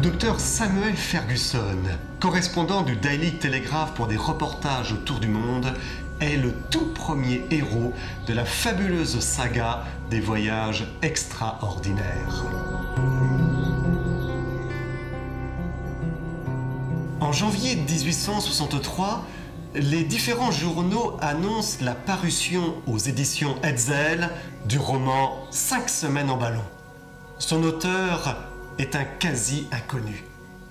docteur Samuel Ferguson, correspondant du Daily Telegraph pour des reportages autour du monde, est le tout premier héros de la fabuleuse saga des voyages extraordinaires. En janvier 1863, les différents journaux annoncent la parution aux éditions Hetzel du roman 5 semaines en ballon. Son auteur est un quasi-inconnu.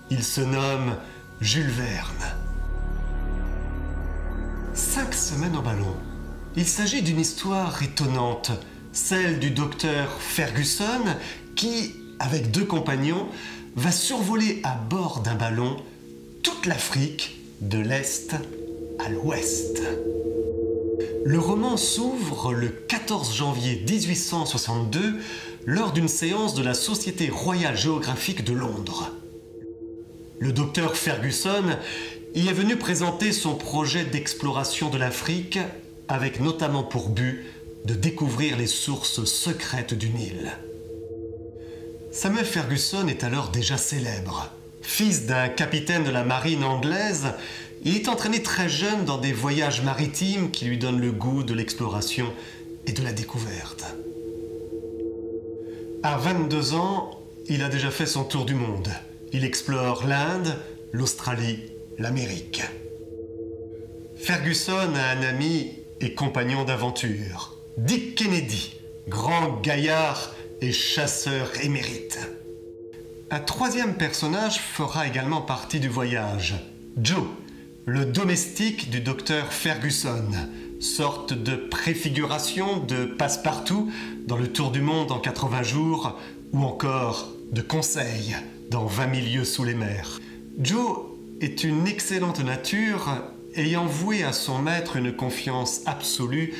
Il se nomme Jules Verne. 5 semaines en ballon. Il s'agit d'une histoire étonnante, celle du docteur Ferguson qui, avec 2 compagnons, va survoler à bord d'un ballon toute l'Afrique de l'Est à l'Ouest. Le roman s'ouvre le 14 janvier 1862 lors d'une séance de la Société royale géographique de Londres. Le docteur Ferguson y est venu présenter son projet d'exploration de l'Afrique avec notamment pour but de découvrir les sources secrètes du Nil. Samuel Ferguson est alors déjà célèbre. Fils d'un capitaine de la marine anglaise, il est entraîné très jeune dans des voyages maritimes qui lui donnent le goût de l'exploration et de la découverte. À 22 ans, il a déjà fait son tour du monde. Il explore l'Inde, l'Australie, l'Amérique. Ferguson a un ami et compagnon d'aventure, Dick Kennedy, grand gaillard et chasseur émérite. Un 3e personnage fera également partie du voyage, Joe, le domestique du docteur Ferguson, sorte de préfiguration de passe-partout dans le tour du monde en 80 jours ou encore de conseil dans 20 000 lieues sous les mers. Joe est une excellente nature ayant voué à son maître une confiance absolue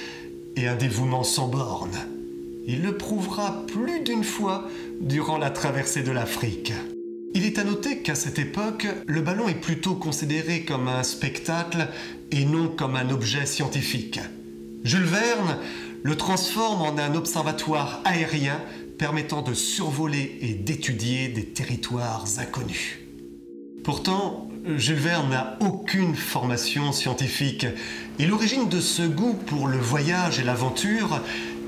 et un dévouement sans bornes. Il le prouvera plus d'une fois durant la traversée de l'Afrique. Il est à noter qu'à cette époque, le ballon est plutôt considéré comme un spectacle et non comme un objet scientifique. Jules Verne le transforme en un observatoire aérien permettant de survoler et d'étudier des territoires inconnus. Pourtant, Jules Verne n'a aucune formation scientifique et l'origine de ce goût pour le voyage et l'aventure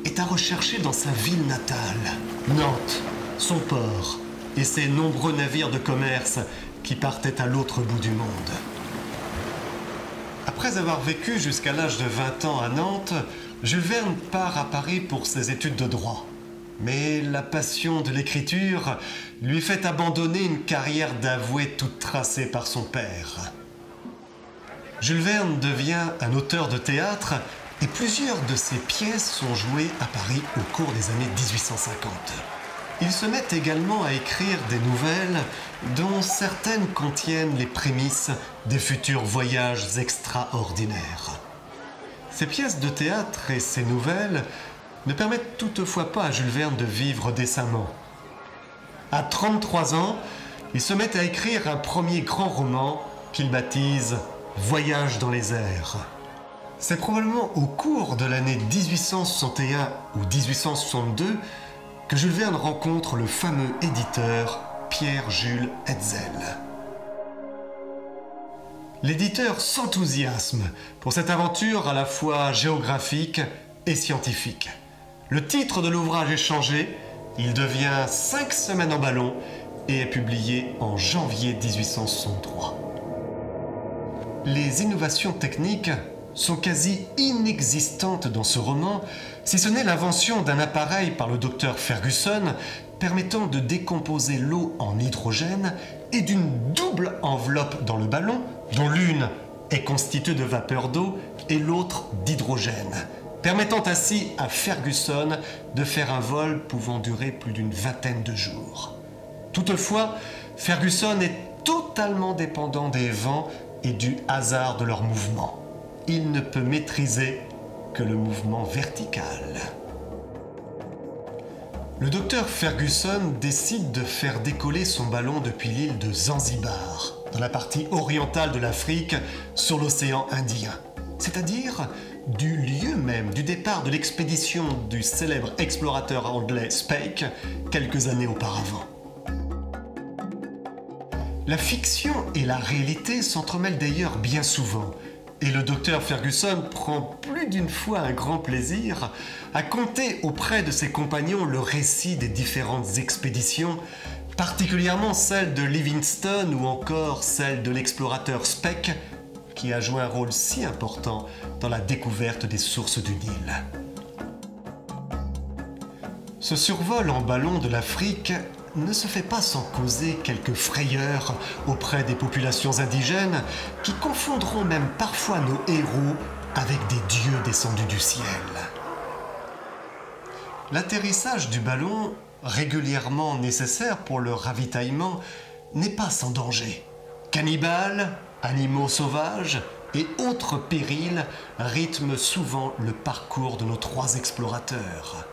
est à rechercher dans sa ville natale, Nantes, son port et ses nombreux navires de commerce qui partaient à l'autre bout du monde. Après avoir vécu jusqu'à l'âge de 20 ans à Nantes, Jules Verne part à Paris pour ses études de droit. Mais la passion de l'écriture lui fait abandonner une carrière d'avoué toute tracée par son père. Jules Verne devient un auteur de théâtre et plusieurs de ses pièces sont jouées à Paris au cours des années 1850. Il se met également à écrire des nouvelles dont certaines contiennent les prémices des futurs voyages extraordinaires. Ces pièces de théâtre et ces nouvelles ne permettent toutefois pas à Jules Verne de vivre décemment. À 33 ans, il se met à écrire un premier grand roman qu'il baptise « Voyage dans les airs ». C'est probablement au cours de l'année 1861 ou 1862 que Jules Verne rencontre le fameux éditeur Pierre-Jules Hetzel. L'éditeur s'enthousiasme pour cette aventure à la fois géographique et scientifique. Le titre de l'ouvrage est changé, il devient 5 semaines en ballon et est publié en janvier 1863. Les innovations techniques sont quasi inexistantes dans ce roman, si ce n'est l'invention d'un appareil par le docteur Ferguson permettant de décomposer l'eau en hydrogène et d'une double enveloppe dans le ballon, dont l'une est constituée de vapeur d'eau et l'autre d'hydrogène, permettant ainsi à Ferguson de faire un vol pouvant durer plus d'une vingtaine de jours. Toutefois, Ferguson est totalement dépendant des vents et du hasard de leurs mouvements. Il ne peut maîtriser que le mouvement vertical. Le docteur Ferguson décide de faire décoller son ballon depuis l'île de Zanzibar, dans la partie orientale de l'Afrique, sur l'océan Indien, c'est-à-dire du lieu même du départ de l'expédition du célèbre explorateur anglais Speke quelques années auparavant. La fiction et la réalité s'entremêlent d'ailleurs bien souvent, et le docteur Ferguson prend plus d'une fois un grand plaisir à conter auprès de ses compagnons le récit des différentes expéditions, particulièrement celle de Livingstone ou encore celle de l'explorateur Speke, qui a joué un rôle si important dans la découverte des sources du Nil. Ce survol en ballon de l'Afrique ne se fait pas sans causer quelques frayeurs auprès des populations indigènes qui confondront même parfois nos héros avec des dieux descendus du ciel. L'atterrissage du ballon, régulièrement nécessaire pour le ravitaillement, n'est pas sans danger. Cannibales, animaux sauvages et autres périls rythment souvent le parcours de nos 3 explorateurs.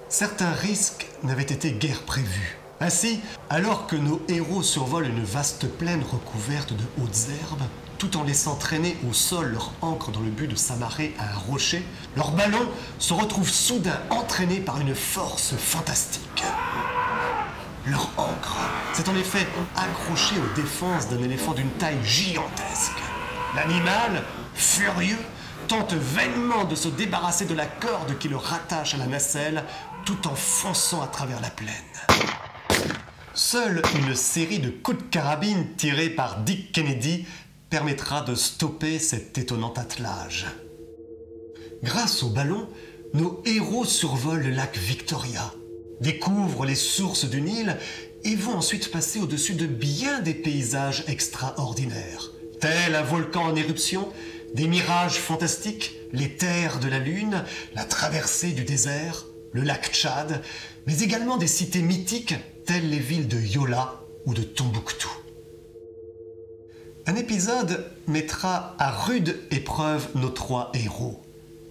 Certains risques n'avaient été guère prévus. Ainsi, alors que nos héros survolent une vaste plaine recouverte de hautes herbes, tout en laissant traîner au sol leur ancre dans le but de s'amarrer à un rocher, leur ballon se retrouve soudain entraîné par une force fantastique. Leur ancre s'est en effet accrochée aux défenses d'un éléphant d'une taille gigantesque. L'animal, furieux, tente vainement de se débarrasser de la corde qui le rattache à la nacelle, tout en fonçant à travers la plaine. Seule une série de coups de carabine tirés par Dick Kennedy permettra de stopper cet étonnant attelage. Grâce au ballon, nos héros survolent le lac Victoria, découvrent les sources du Nil et vont ensuite passer au-dessus de bien des paysages extraordinaires, tel un volcan en éruption, des mirages fantastiques, les terres de la Lune, la traversée du désert, le lac Tchad, mais également des cités mythiques telles les villes de Yola ou de Tombouctou. Un épisode mettra à rude épreuve nos 3 héros.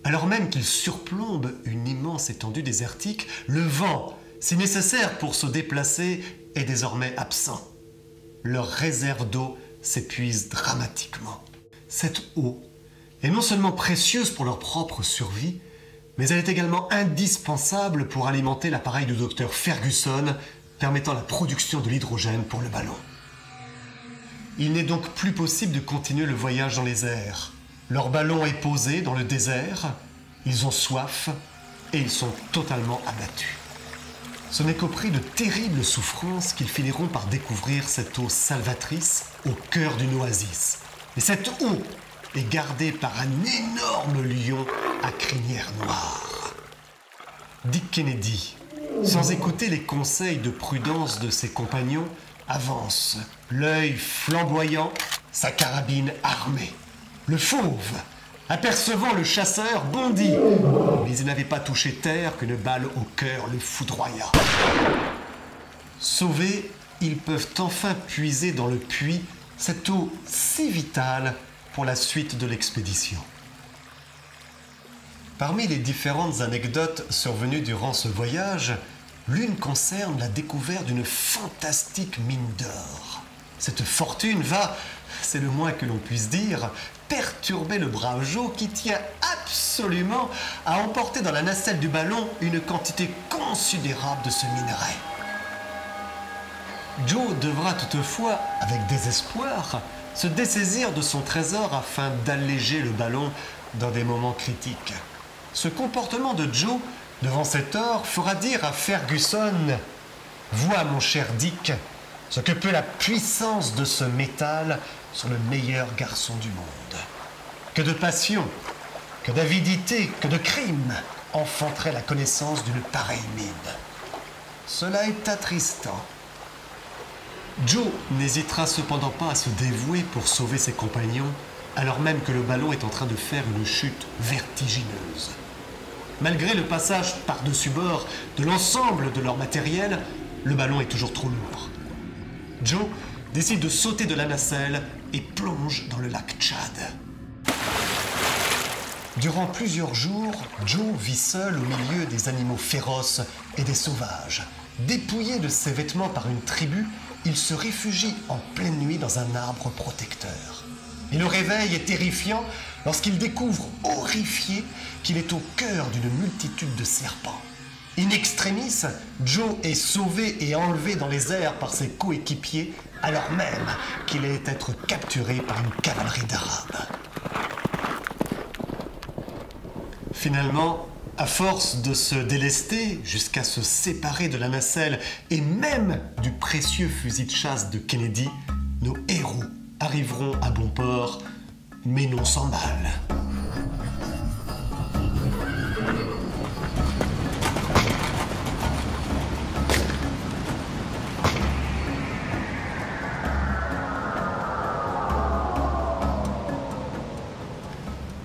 Alors même qu'ils surplombent une immense étendue désertique, le vent, si nécessaire pour se déplacer, est désormais absent. Leur réserve d'eau s'épuise dramatiquement. Cette eau est non seulement précieuse pour leur propre survie, mais elle est également indispensable pour alimenter l'appareil du docteur Ferguson, permettant la production de l'hydrogène pour le ballon. Il n'est donc plus possible de continuer le voyage dans les airs. Leur ballon est posé dans le désert, ils ont soif et ils sont totalement abattus. Ce n'est qu'au prix de terribles souffrances qu'ils finiront par découvrir cette eau salvatrice au cœur d'une oasis. Et cette eau est gardée par un énorme lion à crinière noire. Dick Kennedy, sans écouter les conseils de prudence de ses compagnons, avance, l'œil flamboyant, sa carabine armée. Le fauve, apercevant le chasseur, bondit, mais il n'avait pas touché terre qu'une balle au cœur le foudroya. Sauvés, ils peuvent enfin puiser dans le puits cette eau si vitale pour la suite de l'expédition. Parmi les différentes anecdotes survenues durant ce voyage, l'une concerne la découverte d'une fantastique mine d'or. Cette fortune va, c'est le moins que l'on puisse dire, perturber le brave Joe qui tient absolument à emporter dans la nacelle du ballon une quantité considérable de ce minerai. Joe devra toutefois, avec désespoir, se dessaisir de son trésor afin d'alléger le ballon dans des moments critiques. Ce comportement de Joe devant cet or fera dire à Ferguson « Vois, mon cher Dick, ce que peut la puissance de ce métal sur le meilleur garçon du monde. Que de passion, que d'avidité, que de crime enfanterait la connaissance d'une pareille mine. Cela est attristant. » Joe n'hésitera cependant pas à se dévouer pour sauver ses compagnons, alors même que le ballon est en train de faire une chute vertigineuse. Malgré le passage par-dessus bord de l'ensemble de leur matériel, le ballon est toujours trop lourd. Joe décide de sauter de la nacelle et plonge dans le lac Tchad. Durant plusieurs jours, Joe vit seul au milieu des animaux féroces et des sauvages. Dépouillé de ses vêtements par une tribu, il se réfugie en pleine nuit dans un arbre protecteur. Et le réveil est terrifiant lorsqu'il découvre, horrifié, qu'il est au cœur d'une multitude de serpents. In extremis, Joe est sauvé et enlevé dans les airs par ses coéquipiers alors même qu'il allait être capturé par une cavalerie d'Arabes. Finalement, à force de se délester jusqu'à se séparer de la nacelle et même du précieux fusil de chasse de Kennedy, nos héros arriveront à bon port, mais non sans mal.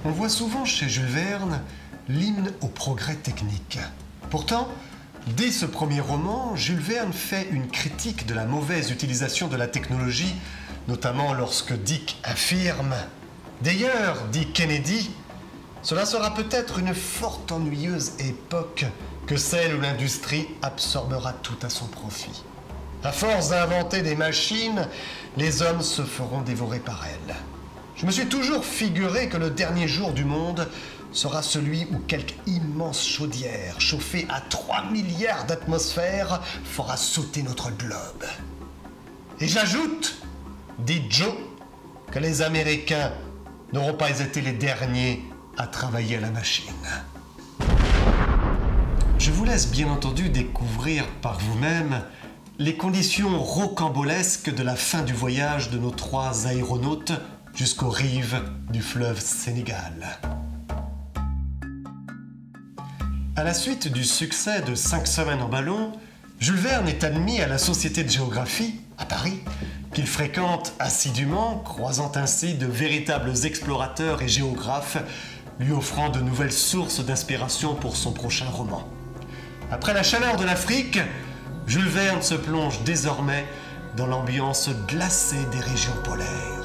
On voit souvent chez Jules Verne l'hymne au progrès technique. Pourtant, dès ce premier roman, Jules Verne fait une critique de la mauvaise utilisation de la technologie, notamment lorsque Dick affirme « D'ailleurs, dit Kennedy, cela sera peut-être une fort ennuyeuse époque que celle où l'industrie absorbera tout à son profit. À force d'inventer des machines, les hommes se feront dévorer par elles. Je me suis toujours figuré que le dernier jour du monde sera celui où quelque immense chaudière, chauffée à 3 milliards d'atmosphères, fera sauter notre globe. Et j'ajoute, dit Joe, que les Américains n'auront pas été les derniers à travailler à la machine. » Je vous laisse bien entendu découvrir par vous-même les conditions rocambolesques de la fin du voyage de nos 3 aéronautes jusqu'aux rives du fleuve Sénégal. À la suite du succès de 5 semaines en ballon, Jules Verne est admis à la Société de géographie, à Paris, qu'il fréquente assidûment, croisant ainsi de véritables explorateurs et géographes, lui offrant de nouvelles sources d'inspiration pour son prochain roman. Après la chaleur de l'Afrique, Jules Verne se plonge désormais dans l'ambiance glacée des régions polaires.